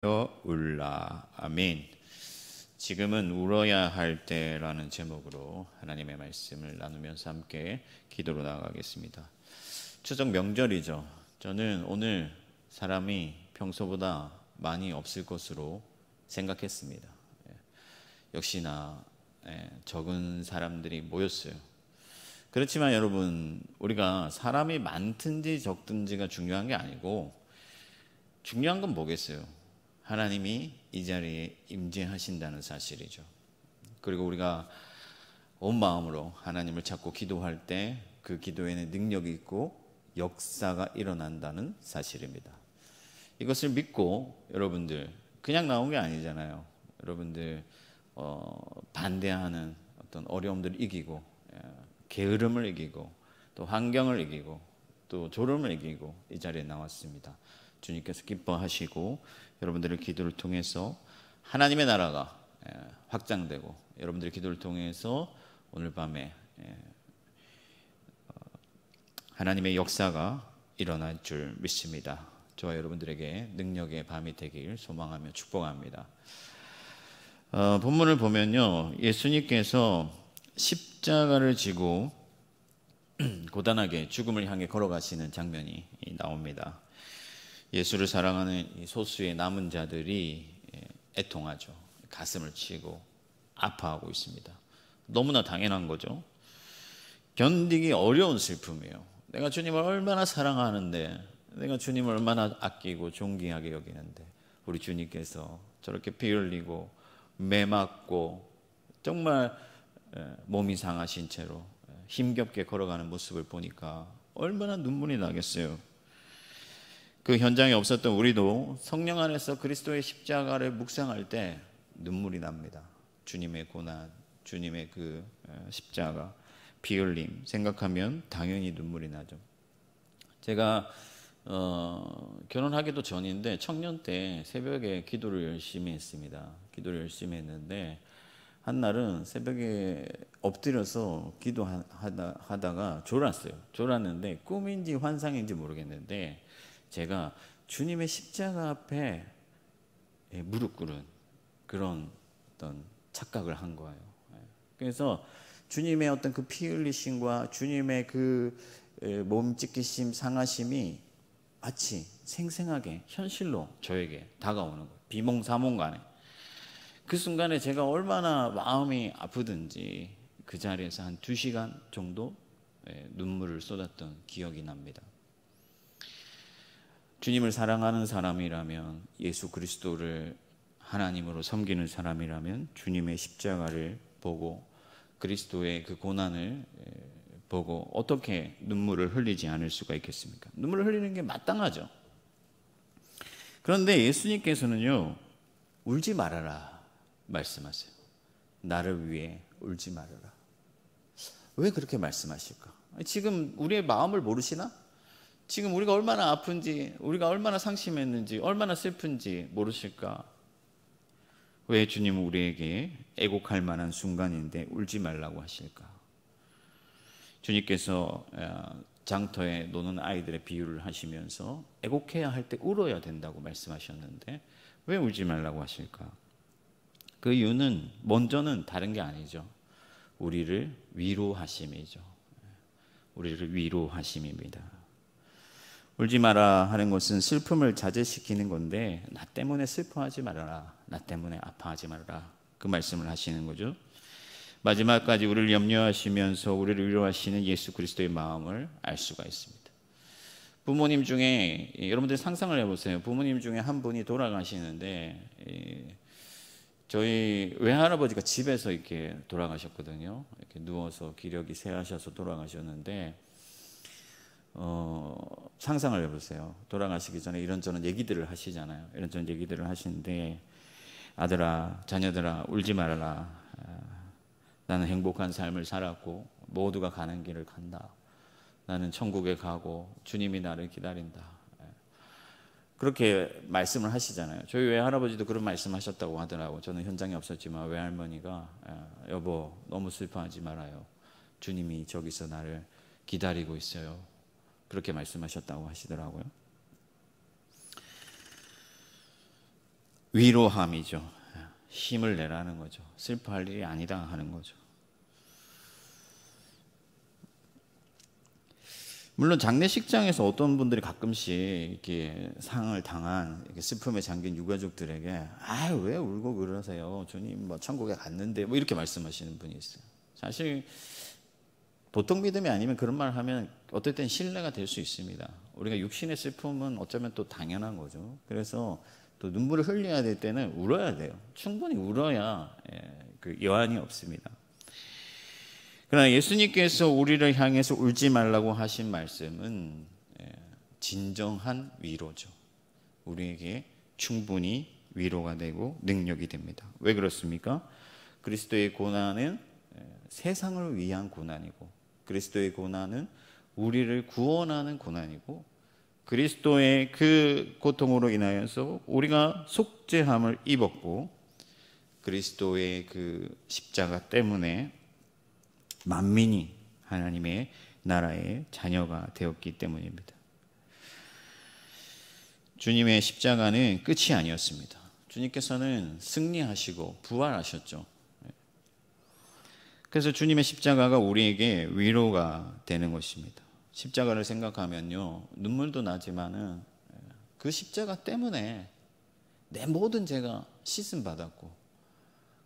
울라. 아멘. 지금은 울어야 할 때라는 제목으로 하나님의 말씀을 나누면서 함께 기도로 나아가겠습니다. 추석 명절이죠. 저는 오늘 사람이 평소보다 많이 없을 것으로 생각했습니다. 역시나 적은 사람들이 모였어요. 그렇지만 여러분, 우리가 사람이 많든지 적든지가 중요한 게 아니고 중요한 건 뭐겠어요? 하나님이 이 자리에 임재하신다는 사실이죠. 그리고 우리가 온 마음으로 하나님을 찾고 기도할 때 그 기도에는 능력이 있고 역사가 일어난다는 사실입니다. 이것을 믿고 여러분들 그냥 나온 게 아니잖아요. 여러분들 반대하는 어떤 어려움들을 이기고 게으름을 이기고 또 환경을 이기고 또 졸음을 이기고 이 자리에 나왔습니다. 주님께서 기뻐하시고 여러분들의 기도를 통해서 하나님의 나라가 확장되고 여러분들의 기도를 통해서 오늘 밤에 하나님의 역사가 일어날 줄 믿습니다. 저와 여러분들에게 능력의 밤이 되길 소망하며 축복합니다. 본문을 보면요, 예수님께서 십자가를 지고 고단하게 죽음을 향해 걸어가시는 장면이 나옵니다. 예수를 사랑하는 이 소수의 남은 자들이 애통하죠. 가슴을 치고 아파하고 있습니다. 너무나 당연한 거죠. 견디기 어려운 슬픔이에요. 내가 주님을 얼마나 사랑하는데, 내가 주님을 얼마나 아끼고 존귀하게 여기는데 우리 주님께서 저렇게 피 흘리고 매맞고 정말 몸이 상하신 채로 힘겹게 걸어가는 모습을 보니까 얼마나 눈물이 나겠어요. 그 현장에 없었던 우리도 성령 안에서 그리스도의 십자가를 묵상할 때 눈물이 납니다. 주님의 고난, 주님의 그 십자가, 피 흘림 생각하면 당연히 눈물이 나죠. 제가 결혼하기도 전인데 청년 때 새벽에 기도를 열심히 했습니다. 기도를 열심히 했는데 한 날은 새벽에 엎드려서 기도하다가 졸았어요. 졸았는데 꿈인지 환상인지 모르겠는데 제가 주님의 십자가 앞에 무릎 꿇은 그런 어떤 착각을 한 거예요. 그래서 주님의 어떤 그 피 흘리심과 주님의 그 몸 찢기심, 상하심이 마치 생생하게 현실로 저에게 다가오는 거예요. 비몽사몽간에. 그 순간에 제가 얼마나 마음이 아프든지 그 자리에서 한 2시간 정도 눈물을 쏟았던 기억이 납니다. 주님을 사랑하는 사람이라면, 예수 그리스도를 하나님으로 섬기는 사람이라면 주님의 십자가를 보고 그리스도의 그 고난을 보고 어떻게 눈물을 흘리지 않을 수가 있겠습니까? 눈물을 흘리는 게 마땅하죠. 그런데 예수님께서는요, 울지 말아라 말씀하세요. 나를 위해 울지 말아라. 왜 그렇게 말씀하실까? 지금 우리의 마음을 모르시나? 지금 우리가 얼마나 아픈지, 우리가 얼마나 상심했는지, 얼마나 슬픈지 모르실까? 왜 주님은 우리에게 애곡할 만한 순간인데 울지 말라고 하실까? 주님께서 장터에 노는 아이들의 비유를 하시면서 애곡해야 할 때 울어야 된다고 말씀하셨는데 왜 울지 말라고 하실까? 그 이유는 먼저는 다른 게 아니죠. 우리를 위로하심이죠. 우리를 위로하심입니다. 울지 마라 하는 것은 슬픔을 자제시키는 건데, 나 때문에 슬퍼하지 말아라, 나 때문에 아파하지 말아라, 그 말씀을 하시는 거죠. 마지막까지 우리를 염려하시면서 우리를 위로하시는 예수 그리스도의 마음을 알 수가 있습니다. 부모님 중에, 여러분들 상상을 해보세요. 부모님 중에 한 분이 돌아가시는데 저희 외할아버지가 집에서 이렇게 돌아가셨거든요. 이렇게 누워서 기력이 쇠하셔서 돌아가셨는데 상상을 해보세요. 돌아가시기 전에 이런저런 얘기들을 하시잖아요. 이런저런 얘기들을 하시는데, 아들아, 자녀들아, 울지 말아라. 나는 행복한 삶을 살았고 모두가 가는 길을 간다. 나는 천국에 가고 주님이 나를 기다린다. 그렇게 말씀을 하시잖아요. 저희 외할아버지도 그런 말씀하셨다고 하더라고요. 저는 현장에 없었지만 외할머니가 여보, 너무 슬퍼하지 말아요. 주님이 저기서 나를 기다리고 있어요. 그렇게 말씀하셨다고 하시더라고요. 위로함이죠. 힘을 내라는 거죠. 슬퍼할 일이 아니다 하는 거죠. 물론 장례식장에서 어떤 분들이 가끔씩 이렇게 상을 당한 이렇게 슬픔에 잠긴 유가족들에게 왜 울고 그러세요? 주님 뭐 천국에 갔는데 뭐 이렇게 말씀하시는 분이 있어요. 사실 보통 믿음이 아니면 그런 말 하면 어떨 땐 신뢰가 될 수 있습니다. 우리가 육신의 슬픔은 어쩌면 또 당연한 거죠. 그래서 또 눈물을 흘려야 될 때는 울어야 돼요. 충분히 울어야 그 여한이 없습니다. 그러나 예수님께서 우리를 향해서 울지 말라고 하신 말씀은 진정한 위로죠. 우리에게 충분히 위로가 되고 능력이 됩니다. 왜 그렇습니까? 그리스도의 고난은 세상을 위한 고난이고, 그리스도의 고난은 우리를 구원하는 고난이고, 그리스도의 그 고통으로 인하여서 우리가 속죄함을 입었고, 그리스도의 그 십자가 때문에 만민이 하나님의 나라의 자녀가 되었기 때문입니다. 주님의 십자가는 끝이 아니었습니다. 주님께서는 승리하시고 부활하셨죠. 그래서 주님의 십자가가 우리에게 위로가 되는 것입니다. 십자가를 생각하면요, 눈물도 나지만은 그 십자가 때문에 내 모든 죄가 씻음 받았고,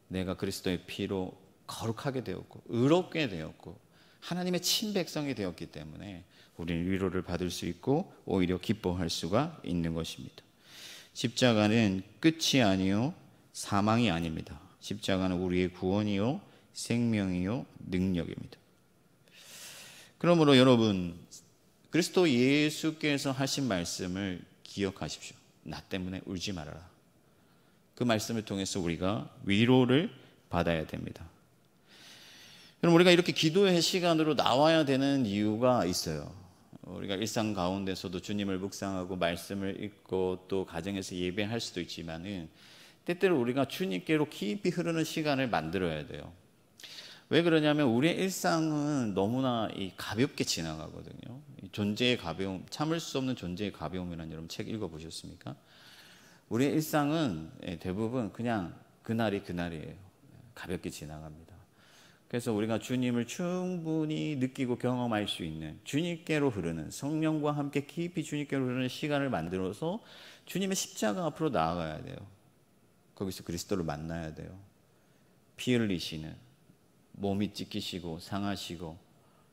내가 그리스도의 피로 거룩하게 되었고 의롭게 되었고 하나님의 친백성이 되었기 때문에 우리는 위로를 받을 수 있고 오히려 기뻐할 수가 있는 것입니다. 십자가는 끝이 아니요 사망이 아닙니다. 십자가는 우리의 구원이요 생명이요 능력입니다. 그러므로 여러분, 그리스도 예수께서 하신 말씀을 기억하십시오. 나 때문에 울지 말아라. 그 말씀을 통해서 우리가 위로를 받아야 됩니다. 그럼 우리가 이렇게 기도의 시간으로 나와야 되는 이유가 있어요. 우리가 일상 가운데서도 주님을 묵상하고 말씀을 읽고 또 가정에서 예배할 수도 있지만은 때때로 우리가 주님께로 깊이 흐르는 시간을 만들어야 돼요. 왜 그러냐면 우리의 일상은 너무나 가볍게 지나가거든요. 존재의 가벼움, 참을 수 없는 존재의 가벼움이라는 여러분 책 읽어보셨습니까? 우리의 일상은 대부분 그냥 그날이 그날이에요. 가볍게 지나갑니다. 그래서 우리가 주님을 충분히 느끼고 경험할 수 있는 주님께로 흐르는 성령과 함께 깊이 주님께로 흐르는 시간을 만들어서 주님의 십자가 앞으로 나아가야 돼요. 거기서 그리스도를 만나야 돼요. 피 흘리시는, 몸이 찢기시고 상하시고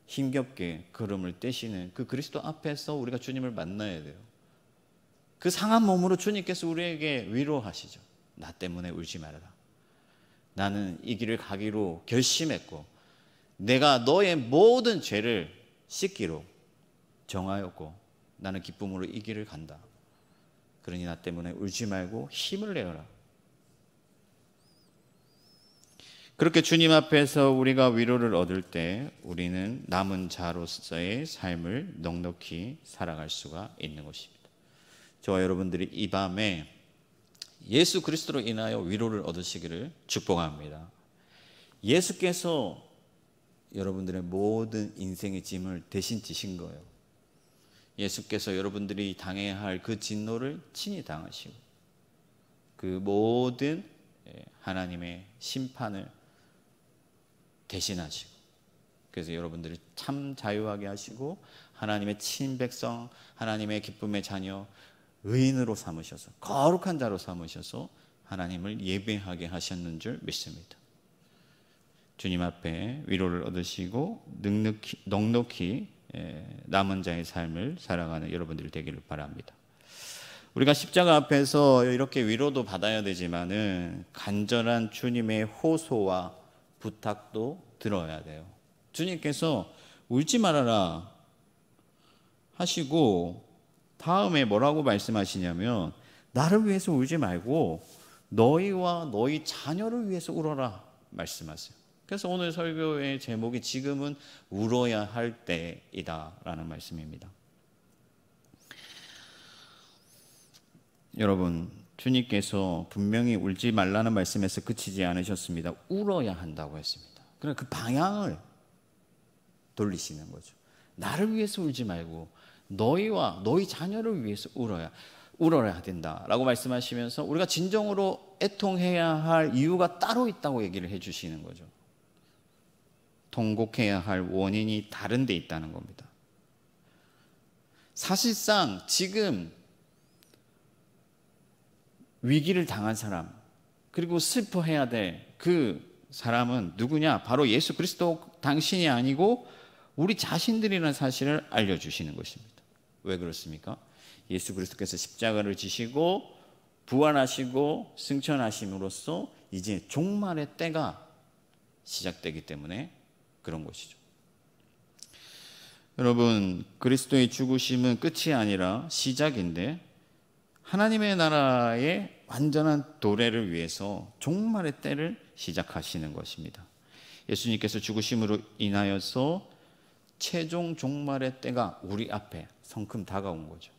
힘겹게 걸음을 떼시는 그 그리스도 앞에서 우리가 주님을 만나야 돼요. 그 상한 몸으로 주님께서 우리에게 위로하시죠. 나 때문에 울지 말아라. 나는 이 길을 가기로 결심했고 내가 너의 모든 죄를 씻기로 정하였고 나는 기쁨으로 이 길을 간다. 그러니 나 때문에 울지 말고 힘을 내어라. 그렇게 주님 앞에서 우리가 위로를 얻을 때 우리는 남은 자로서의 삶을 넉넉히 살아갈 수가 있는 것입니다. 저와 여러분들이 이 밤에 예수 그리스도로 인하여 위로를 얻으시기를 축복합니다. 예수께서 여러분들의 모든 인생의 짐을 대신 지신 거예요. 예수께서 여러분들이 당해야 할 그 진노를 친히 당하시고 그 모든 하나님의 심판을 대신하시고 그래서 여러분들을 참 자유하게 하시고 하나님의 친백성, 하나님의 기쁨의 자녀, 의인으로 삼으셔서 거룩한 자로 삼으셔서 하나님을 예배하게 하셨는 줄 믿습니다. 주님 앞에 위로를 얻으시고 넉넉히 남은 자의 삶을 살아가는 여러분들이 되기를 바랍니다. 우리가 십자가 앞에서 이렇게 위로도 받아야 되지만은 간절한 주님의 호소와 부탁도 들어야 돼요. 주님께서 울지 말아라 하시고 다음에 뭐라고 말씀하시냐면 나를 위해서 울지 말고 너희와 너희 자녀를 위해서 울어라 말씀하세요. 그래서 오늘 설교의 제목이 지금은 울어야 할 때이다 라는 말씀입니다. 여러분, 주님께서 분명히 울지 말라는 말씀에서 그치지 않으셨습니다. 울어야 한다고 했습니다. 그러니까 그 방향을 돌리시는 거죠. 나를 위해서 울지 말고 너희와 너희 자녀를 위해서 울어야. 울어야 된다라고 말씀하시면서 우리가 진정으로 애통해야 할 이유가 따로 있다고 얘기를 해주시는 거죠. 통곡해야 할 원인이 다른 데 있다는 겁니다. 사실상 지금 위기를 당한 사람, 그리고 슬퍼해야 될 그 사람은 누구냐? 바로 예수 그리스도 당신이 아니고 우리 자신들이라는 사실을 알려주시는 것입니다. 왜 그렇습니까? 예수 그리스도께서 십자가를 지시고 부활하시고 승천하심으로써 이제 종말의 때가 시작되기 때문에 그런 것이죠. 여러분, 그리스도의 죽으심은 끝이 아니라 시작인데 하나님의 나라의 완전한 도래를 위해서 종말의 때를 시작하시는 것입니다. 예수님께서 죽으심으로 인하여서 최종 종말의 때가 우리 앞에 성큼 다가온 거죠.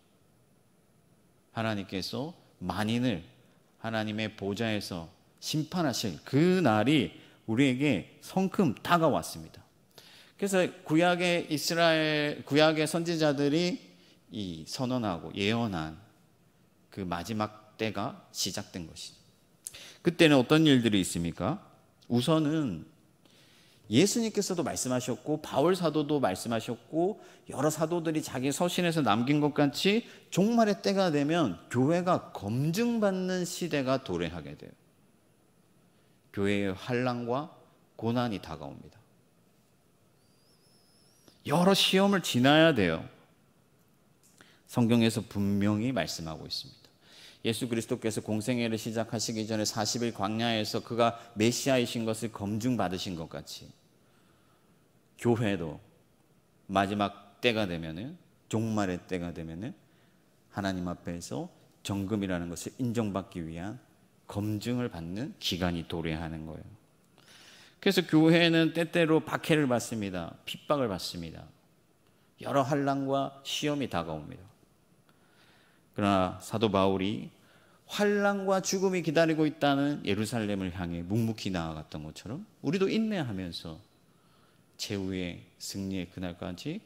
하나님께서 만인을 하나님의 보좌에서 심판하실 그 날이 우리에게 성큼 다가왔습니다. 그래서 구약의 선지자들이 이 선언하고 예언한 그 마지막 때가 시작된 것이죠. 그때는 어떤 일들이 있습니까? 우선은 예수님께서도 말씀하셨고 바울 사도도 말씀하셨고 여러 사도들이 자기 서신에서 남긴 것 같이 종말의 때가 되면 교회가 검증받는 시대가 도래하게 돼요. 교회의 환난과 고난이 다가옵니다. 여러 시험을 지나야 돼요. 성경에서 분명히 말씀하고 있습니다. 예수 그리스도께서 공생애를 시작하시기 전에 40일 광야에서 그가 메시아이신 것을 검증받으신 것 같이 교회도 마지막 때가 되면은, 종말의 때가 되면은 하나님 앞에서 정금이라는 것을 인정받기 위한 검증을 받는 기간이 도래하는 거예요. 그래서 교회는 때때로 박해를 받습니다. 핍박을 받습니다. 여러 환난과 시험이 다가옵니다. 그러나 사도 바울이 환난과 죽음이 기다리고 있다는 예루살렘을 향해 묵묵히 나아갔던 것처럼 우리도 인내하면서 최후의 승리의 그날까지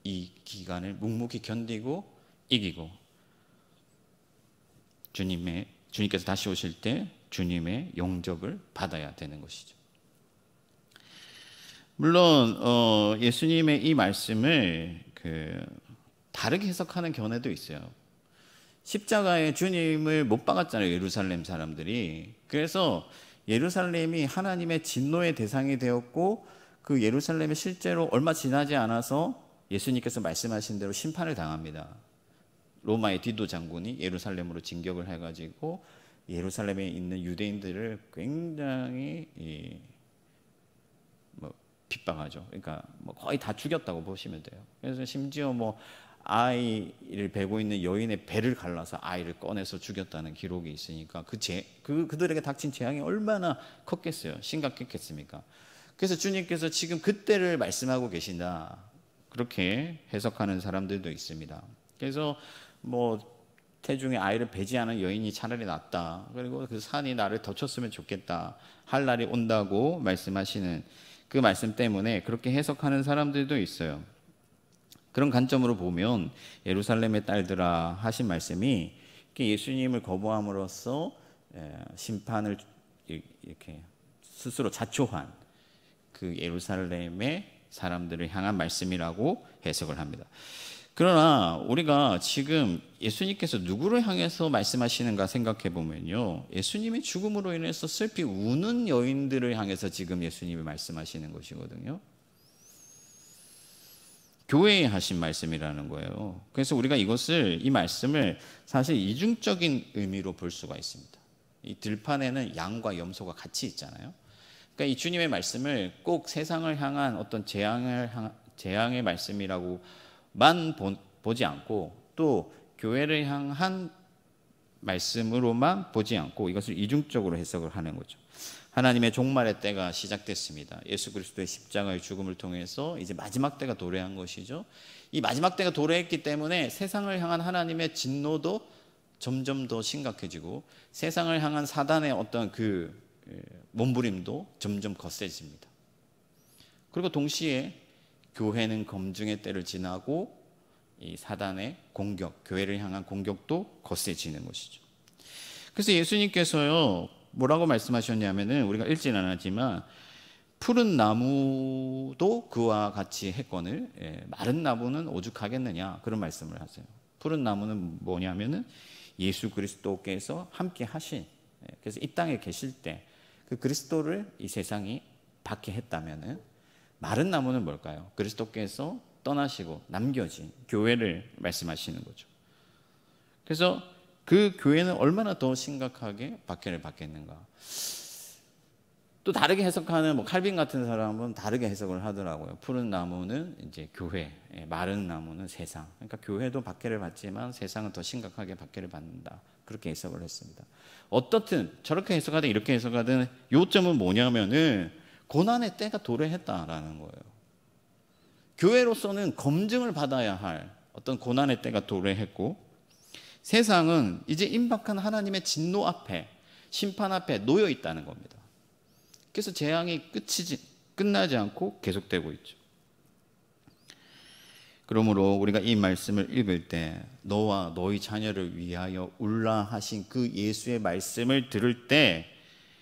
이 기간을 묵묵히 견디고 이기고 주님께서 다시 오실 때 주님의 영접을 받아야 되는 것이죠. 물론 예수님의 이 말씀을 다르게 해석하는 견해도 있어요. 십자가에 주님을 못 박았잖아요, 예루살렘 사람들이. 그래서 예루살렘이 하나님의 진노의 대상이 되었고 그 예루살렘이 실제로 얼마 지나지 않아서 예수님께서 말씀하신 대로 심판을 당합니다. 로마의 디도 장군이 예루살렘으로 진격을 해가지고 예루살렘에 있는 유대인들을 굉장히 핍박하죠. 그러니까 거의 다 죽였다고 보시면 돼요. 그래서 심지어 아이를 베고 있는 여인의 배를 갈라서 아이를 꺼내서 죽였다는 기록이 있으니까 그들에게 닥친 재앙이 얼마나 컸겠어요. 심각했겠습니까? 그래서 주님께서 지금 그때를 말씀하고 계신다, 그렇게 해석하는 사람들도 있습니다. 그래서 태중에 아이를 베지 않은 여인이 차라리 낫다, 그리고 그 산이 나를 덮쳤으면 좋겠다 할 날이 온다고 말씀하시는 그 말씀 때문에 그렇게 해석하는 사람들도 있어요. 그런 관점으로 보면 예루살렘의 딸들아 하신 말씀이 예수님을 거부함으로써 심판을 이렇게 스스로 자초한 그 예루살렘의 사람들을 향한 말씀이라고 해석을 합니다. 그러나 우리가 지금 예수님께서 누구를 향해서 말씀하시는가 생각해 보면요, 예수님의 죽음으로 인해서 슬피 우는 여인들을 향해서 지금 예수님이 말씀하시는 것이거든요. 교회에 하신 말씀이라는 거예요. 그래서 우리가 이 말씀을 사실 이중적인 의미로 볼 수가 있습니다. 이 들판에는 양과 염소가 같이 있잖아요. 그러니까 이 주님의 말씀을 꼭 세상을 향한 어떤 재앙의 말씀이라고만 보지 않고 또 교회를 향한 말씀으로만 보지 않고 이것을 이중적으로 해석을 하는 거죠. 하나님의 종말의 때가 시작됐습니다. 예수 그리스도의 십자가의 죽음을 통해서 이제 마지막 때가 도래한 것이죠. 이 마지막 때가 도래했기 때문에 세상을 향한 하나님의 진노도 점점 더 심각해지고 세상을 향한 사단의 어떤 그 몸부림도 점점 거세집니다. 그리고 동시에 교회는 검증의 때를 지나고 이 사단의 공격, 교회를 향한 공격도 거세지는 것이죠. 그래서 예수님께서요 뭐라고 말씀하셨냐면은, 우리가 읽지는 않았지만 푸른 나무도 그와 같이 했거늘 마른 나무는 오죽하겠느냐, 그런 말씀을 하세요. 푸른 나무는 뭐냐면은 예수 그리스도께서 함께 하신, 그래서 이 땅에 계실 때 그 그리스도를 이 세상이 받게 했다면은, 마른 나무는 뭘까요? 그리스도께서 떠나시고 남겨진 교회를 말씀하시는 거죠. 그래서 그 교회는 얼마나 더 심각하게 박해를 받겠는가. 또 다르게 해석하는 칼빈 같은 사람은 다르게 해석을 하더라고요. 푸른 나무는 이제 교회, 마른 나무는 세상. 그러니까 교회도 박해를 받지만 세상은 더 심각하게 박해를 받는다, 그렇게 해석을 했습니다. 어떻든 저렇게 해석하든 이렇게 해석하든 요점은 뭐냐면은 고난의 때가 도래했다라는 거예요. 교회로서는 검증을 받아야 할 어떤 고난의 때가 도래했고, 세상은 이제 임박한 하나님의 진노 앞에, 심판 앞에 놓여 있다는 겁니다. 그래서 재앙이 끝나지 않고 계속되고 있죠. 그러므로 우리가 이 말씀을 읽을 때 너와 너희 자녀를 위하여 울라 하신 그 예수의 말씀을 들을 때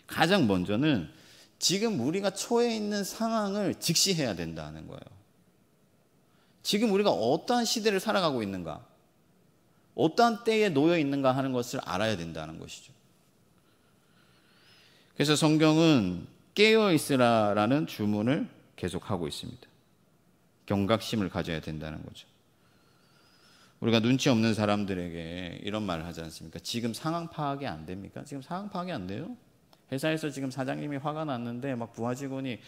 가장 먼저는 지금 우리가 처해 있는 상황을 직시해야 된다는 거예요. 지금 우리가 어떠한 시대를 살아가고 있는가, 어떠한 때에 놓여 있는가 하는 것을 알아야 된다는 것이죠. 그래서 성경은 깨어 있으라라는 주문을 계속하고 있습니다. 경각심을 가져야 된다는 거죠. 우리가 눈치 없는 사람들에게 이런 말을 하지 않습니까? 지금 상황 파악이 안 됩니까? 지금 상황 파악이 안 돼요? 회사에서 지금 사장님이 화가 났는데 막 부하 직원이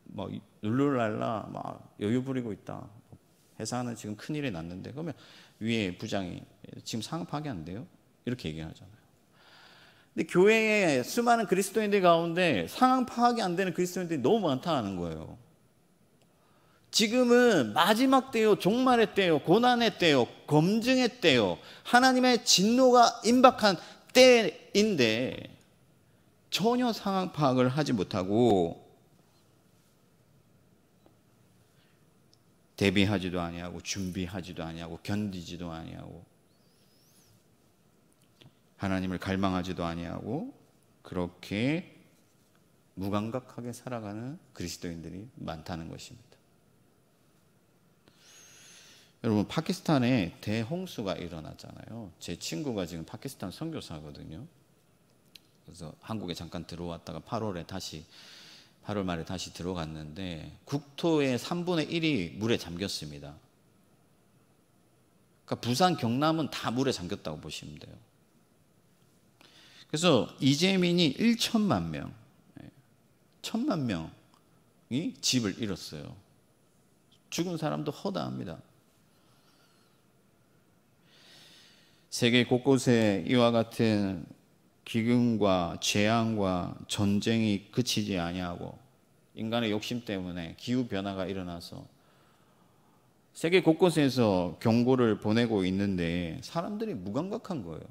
막 룰루랄라 막 여유 부리고 있다. 회사는 지금 큰일이 났는데, 그러면 위에 부장이 지금 상황 파악이 안 돼요? 이렇게 얘기하잖아요. 근데 교회에 수많은 그리스도인들 가운데 상황 파악이 안 되는 그리스도인들이 너무 많다는 거예요. 지금은 마지막 때요, 종말의 때요, 고난의 때요, 검증의 때요, 하나님의 진노가 임박한 때인데 전혀 상황 파악을 하지 못하고 대비하지도 아니하고 준비하지도 아니하고 견디지도 아니하고 하나님을 갈망하지도 아니하고 그렇게 무감각하게 살아가는 그리스도인들이 많다는 것입니다. 여러분, 파키스탄에 대홍수가 일어났잖아요. 제 친구가 지금 파키스탄 선교사거든요. 그래서 한국에 잠깐 들어왔다가 8월 말에 다시 들어갔는데 국토의 3분의 1이 물에 잠겼습니다. 그러니까 부산, 경남은 다 물에 잠겼다고 보시면 돼요. 그래서 이재민이 1천만 명, 1천만 명이 집을 잃었어요. 죽은 사람도 허다합니다. 세계 곳곳에 이와 같은 기근과 재앙과 전쟁이 그치지 아니하고 인간의 욕심 때문에 기후 변화가 일어나서 세계 곳곳에서 경고를 보내고 있는데 사람들이 무감각한 거예요.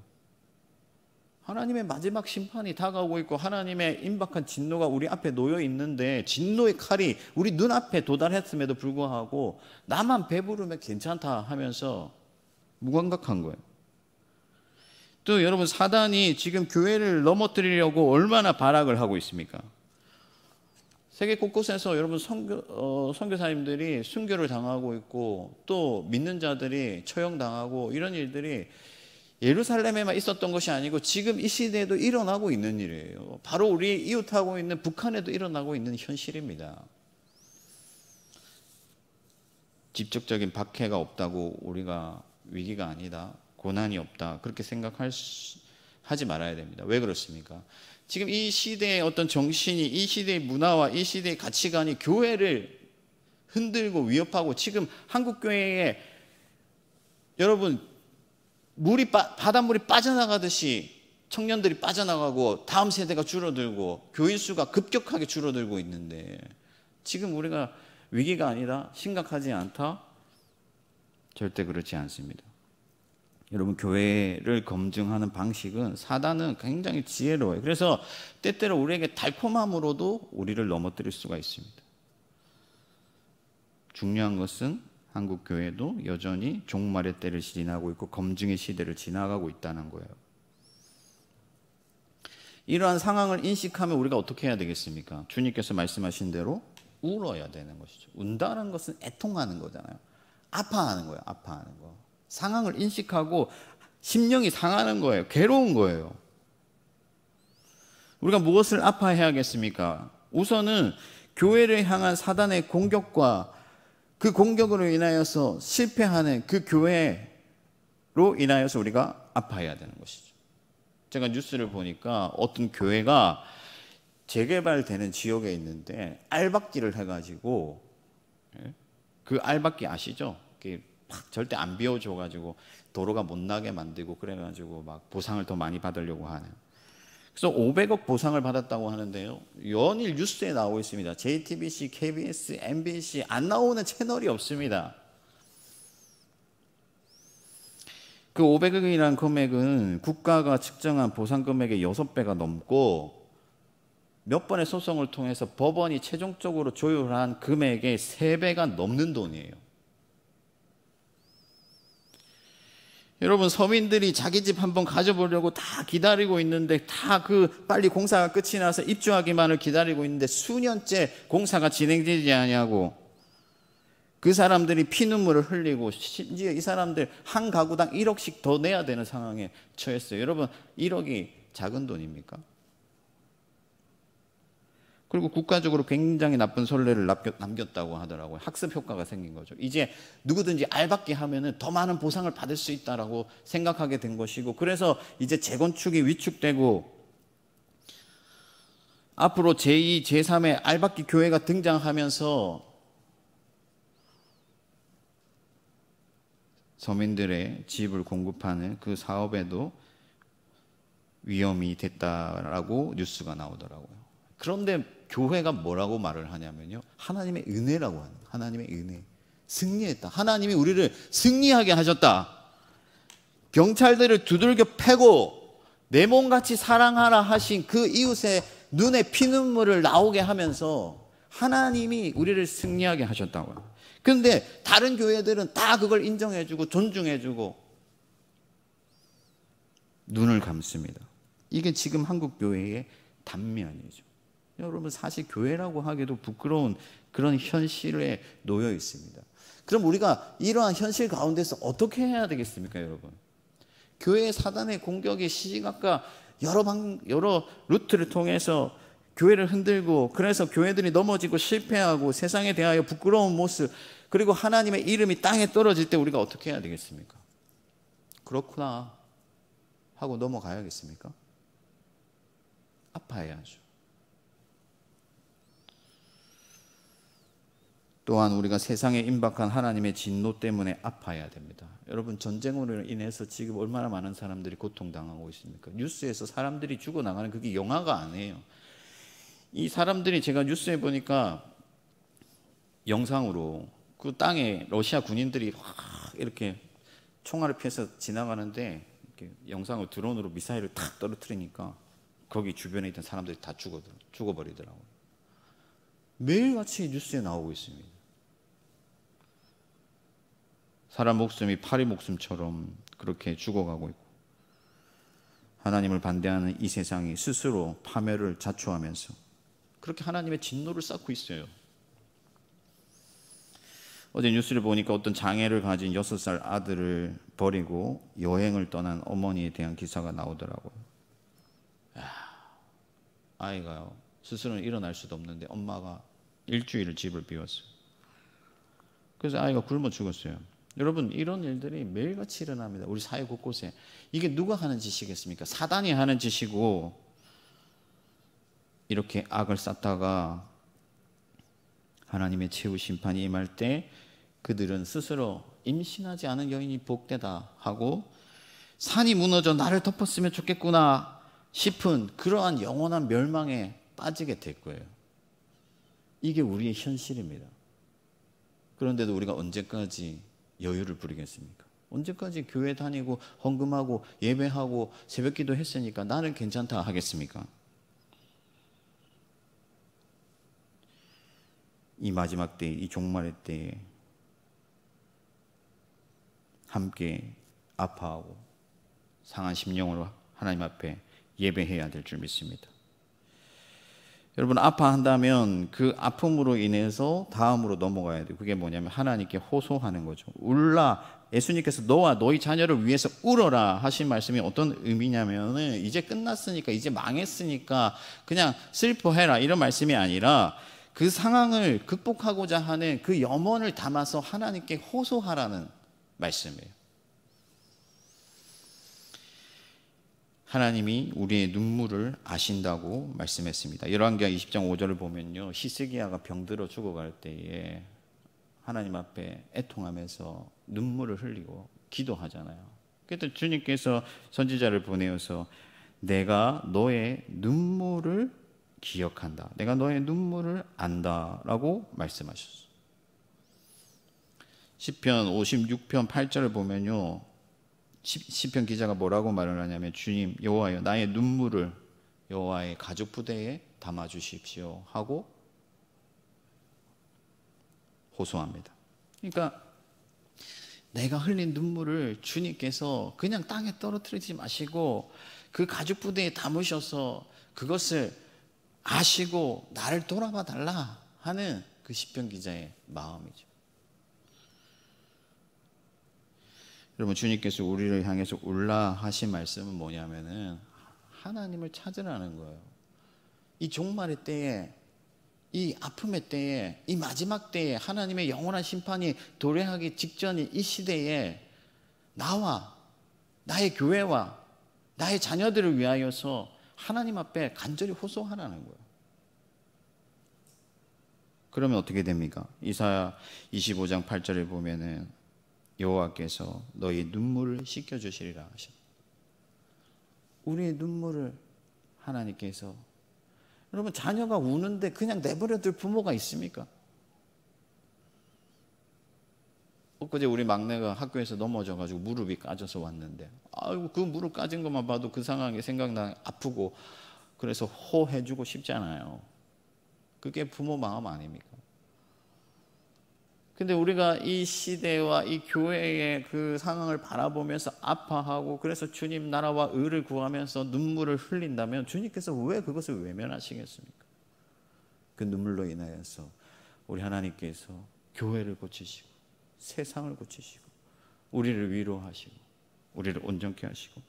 하나님의 마지막 심판이 다가오고 있고 하나님의 임박한 진노가 우리 앞에 놓여 있는데 진노의 칼이 우리 눈앞에 도달했음에도 불구하고 나만 배부르면 괜찮다 하면서 무감각한 거예요. 또 여러분, 사단이 지금 교회를 넘어뜨리려고 얼마나 발악을 하고 있습니까? 세계 곳곳에서 여러분 선교사님들이 순교를 당하고 있고 또 믿는 자들이 처형당하고 이런 일들이 예루살렘에만 있었던 것이 아니고 지금 이 시대에도 일어나고 있는 일이에요. 바로 우리 이웃하고 있는 북한에도 일어나고 있는 현실입니다. 직접적인 박해가 없다고 우리가 위기가 아니다, 고난이 없다, 그렇게 하지 말아야 됩니다. 왜 그렇습니까? 지금 이 시대의 어떤 정신이, 이 시대의 문화와 이 시대의 가치관이 교회를 흔들고 위협하고 지금 한국 교회에 여러분 바닷물이 빠져나가듯이 청년들이 빠져나가고 다음 세대가 줄어들고 교인 수가 급격하게 줄어들고 있는데 지금 우리가 위기가 아니다, 심각하지 않다? 절대 그렇지 않습니다. 여러분, 교회를 검증하는 방식은 사단은 굉장히 지혜로워요. 그래서 때때로 우리에게 달콤함으로도 우리를 넘어뜨릴 수가 있습니다. 중요한 것은 한국 교회도 여전히 종말의 때를 지나고 있고 검증의 시대를 지나가고 있다는 거예요. 이러한 상황을 인식하면 우리가 어떻게 해야 되겠습니까? 주님께서 말씀하신 대로 울어야 되는 것이죠. 운다는 것은 애통하는 거잖아요. 아파하는 거예요. 아파하는 거. 상황을 인식하고 심령이 상하는 거예요. 괴로운 거예요. 우리가 무엇을 아파해야겠습니까? 우선은 교회를 향한 사단의 공격과 그 공격으로 인하여서 실패하는 그 교회로 인하여서 우리가 아파해야 되는 것이죠. 제가 뉴스를 보니까 어떤 교회가 재개발되는 지역에 있는데 알박기를 해가지고, 그 알박기 아시죠? 막 절대 안 비워줘가지고 도로가 못 나게 만들고 그래가지고 막 보상을 더 많이 받으려고 하는. 그래서 500억 보상을 받았다고 하는데요. 연일 뉴스에 나오고 있습니다. JTBC, KBS, MBC 안 나오는 채널이 없습니다. 그 500억이라는 금액은 국가가 측정한 보상 금액의 6배가 넘고 몇 번의 소송을 통해서 법원이 최종적으로 조율한 금액의 3배가 넘는 돈이에요. 여러분, 서민들이 자기 집 한번 가져보려고 다 기다리고 있는데, 다 빨리 공사가 끝이 나서 입주하기만을 기다리고 있는데 수년째 공사가 진행되지 않냐고. 그 사람들이 피눈물을 흘리고, 심지어 이 사람들 한 가구당 1억씩 더 내야 되는 상황에 처했어요. 여러분, 1억이 작은 돈입니까? 그리고 국가적으로 굉장히 나쁜 선례를 남겼다고 하더라고요. 학습 효과가 생긴 거죠. 이제 누구든지 알박기 하면은 더 많은 보상을 받을 수 있다라고 생각하게 된 것이고, 그래서 이제 재건축이 위축되고 앞으로 제2, 제3의 알박기 교회가 등장하면서 서민들의 집을 공급하는 그 사업에도 위험이 됐다라고 뉴스가 나오더라고요. 그런데 교회가 뭐라고 말을 하냐면요, 하나님의 은혜라고 하는, 하나님의 은혜, 승리했다. 하나님이 우리를 승리하게 하셨다. 경찰들을 두들겨 패고 내 몸같이 사랑하라 하신 그 이웃의 눈에 피눈물을 나오게 하면서 하나님이 우리를 승리하게 하셨다고요. 그런데 다른 교회들은 다 그걸 인정해주고 존중해주고 눈을 감습니다. 이게 지금 한국 교회의 단면이죠. 여러분, 사실 교회라고 하기도 부끄러운 그런 현실에 놓여 있습니다. 그럼 우리가 이러한 현실 가운데서 어떻게 해야 되겠습니까, 여러분? 교회의 사단의 공격이 시시각각 여러 루트를 통해서 교회를 흔들고, 그래서 교회들이 넘어지고 실패하고 세상에 대하여 부끄러운 모습, 그리고 하나님의 이름이 땅에 떨어질 때 우리가 어떻게 해야 되겠습니까? 그렇구나 하고 넘어가야겠습니까? 아파야죠. 또한 우리가 세상에 임박한 하나님의 진노 때문에 아파야 됩니다. 여러분, 전쟁으로 인해서 지금 얼마나 많은 사람들이 고통당하고 있습니까? 뉴스에서 사람들이 죽어나가는, 그게 영화가 아니에요. 이 사람들이, 제가 뉴스에 보니까 영상으로 그 땅에 러시아 군인들이 확 이렇게 총알을 피해서 지나가는데, 이렇게 영상으로 드론으로 미사일을 탁 떨어뜨리니까 거기 주변에 있던 사람들이 다 죽어버리더라고요. 매일같이 뉴스에 나오고 있습니다. 사람 목숨이 파리 목숨처럼 그렇게 죽어가고 있고, 하나님을 반대하는 이 세상이 스스로 파멸을 자초하면서 그렇게 하나님의 진노를 쌓고 있어요. 어제 뉴스를 보니까 어떤 장애를 가진 6살 아들을 버리고 여행을 떠난 어머니에 대한 기사가 나오더라고요. 아이가요, 스스로는 일어날 수도 없는데 엄마가 일주일을 집을 비웠어요. 그래서 아이가 굶어 죽었어요. 여러분, 이런 일들이 매일같이 일어납니다. 우리 사회 곳곳에. 이게 누가 하는 짓이겠습니까? 사단이 하는 짓이고, 이렇게 악을 쌓다가 하나님의 최후 심판이 임할 때 그들은 스스로 임신하지 않은 여인이 복되다 하고 산이 무너져 나를 덮었으면 좋겠구나 싶은 그러한 영원한 멸망에 빠지게 될 거예요. 이게 우리의 현실입니다. 그런데도 우리가 언제까지 여유를 부리겠습니까? 언제까지 교회 다니고 헌금하고 예배하고 새벽기도 했으니까 나는 괜찮다 하겠습니까? 이 마지막 때, 이 종말의 때에 함께 아파하고 상한 심령으로 하나님 앞에 예배해야 될 줄 믿습니다. 여러분, 아파한다면 그 아픔으로 인해서 다음으로 넘어가야 돼요. 그게 뭐냐면 하나님께 호소하는 거죠. 울라, 예수님께서 너와 너희 자녀를 위해서 울어라 하신 말씀이 어떤 의미냐면은 이제 끝났으니까, 이제 망했으니까 그냥 슬퍼해라, 이런 말씀이 아니라 그 상황을 극복하고자 하는 그 염원을 담아서 하나님께 호소하라는 말씀이에요. 하나님이 우리의 눈물을 아신다고 말씀했습니다. 열왕기하 20장 5절을 보면요, 히스기야가 병들어 죽어갈 때에 하나님 앞에 애통하면서 눈물을 흘리고 기도하잖아요. 그래서 주님께서 선지자를 보내어서 내가 너의 눈물을 기억한다, 내가 너의 눈물을 안다라고 말씀하셨어요. 시편 56편 8절을 보면요, 시편 기자가 뭐라고 말을 하냐면 주님 여호와여, 나의 눈물을 여호와의 가죽 부대에 담아 주십시오 하고 호소합니다. 그러니까 내가 흘린 눈물을 주님께서 그냥 땅에 떨어뜨리지 마시고 그 가죽 부대에 담으셔서 그것을 아시고 나를 돌아봐 달라 하는 그 시편 기자의 마음이죠. 여러분, 주님께서 우리를 향해서 울라 하신 말씀은 뭐냐면은 하나님을 찾으라는 거예요. 이 종말의 때에, 이 아픔의 때에, 이 마지막 때에, 하나님의 영원한 심판이 도래하기 직전인 이 시대에 나와 나의 교회와 나의 자녀들을 위하여서 하나님 앞에 간절히 호소하라는 거예요. 그러면 어떻게 됩니까? 이사야 25장 8절을 보면은 여호와께서 너희 눈물을 씻겨주시리라 하셨다. 우리의 눈물을 하나님께서, 여러분, 자녀가 우는데 그냥 내버려둘 부모가 있습니까? 엊그제 우리 막내가 학교에서 넘어져가지고 무릎이 까져서 왔는데, 아이고, 그 무릎 까진 것만 봐도 그 상황이 생각나, 아프고, 그래서 호해주고 싶잖아요. 그게 부모 마음 아닙니까? 근데 우리가 이 시대와 이 교회의 그 상황을 바라보면서 아파하고, 그래서 주님 나라와 의를 구하면서 눈물을 흘린다면 주님께서 왜 그것을 외면하시겠습니까? 그 눈물로 인하여서 우리 하나님께서 교회를 고치시고 세상을 고치시고 우리를 위로하시고 우리를 온전케 하시고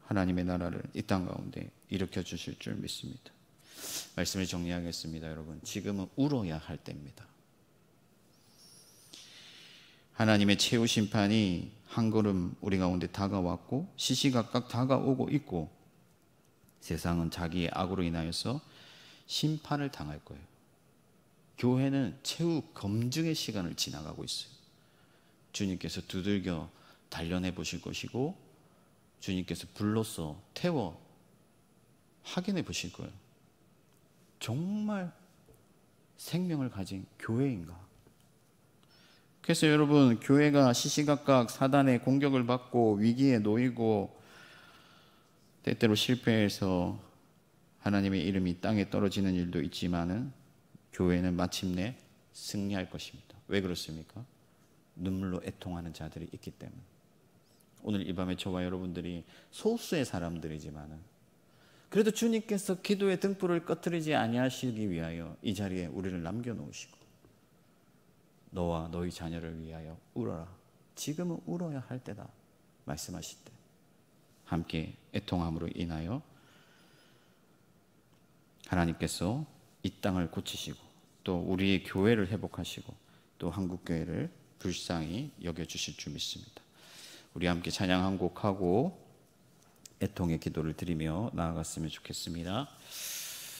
하나님의 나라를 이 땅 가운데 일으켜 주실 줄 믿습니다. 말씀을 정리하겠습니다. 여러분, 지금은 울어야 할 때입니다. 하나님의 최후 심판이 한 걸음 우리 가운데 다가왔고 시시각각 다가오고 있고, 세상은 자기의 악으로 인하여서 심판을 당할 거예요. 교회는 최후 검증의 시간을 지나가고 있어요. 주님께서 두들겨 단련해 보실 것이고 주님께서 불로써 태워 확인해 보실 거예요. 정말 생명을 가진 교회인가? 그래서 여러분, 교회가 시시각각 사단의 공격을 받고 위기에 놓이고 때때로 실패해서 하나님의 이름이 땅에 떨어지는 일도 있지만은 교회는 마침내 승리할 것입니다. 왜 그렇습니까? 눈물로 애통하는 자들이 있기 때문에. 오늘 이 밤에 저와 여러분들이 소수의 사람들이지만은 그래도 주님께서 기도의 등불을 꺼트리지 아니하시기 위하여 이 자리에 우리를 남겨놓으시고 너와 너희 자녀를 위하여 울어라, 지금은 울어야 할 때다 말씀하실 때 함께 애통함으로 인하여 하나님께서 이 땅을 고치시고 또 우리의 교회를 회복하시고 또 한국교회를 불쌍히 여겨주실 줄 믿습니다. 우리 함께 찬양 한 곡하고 애통의 기도를 드리며 나아갔으면 좋겠습니다.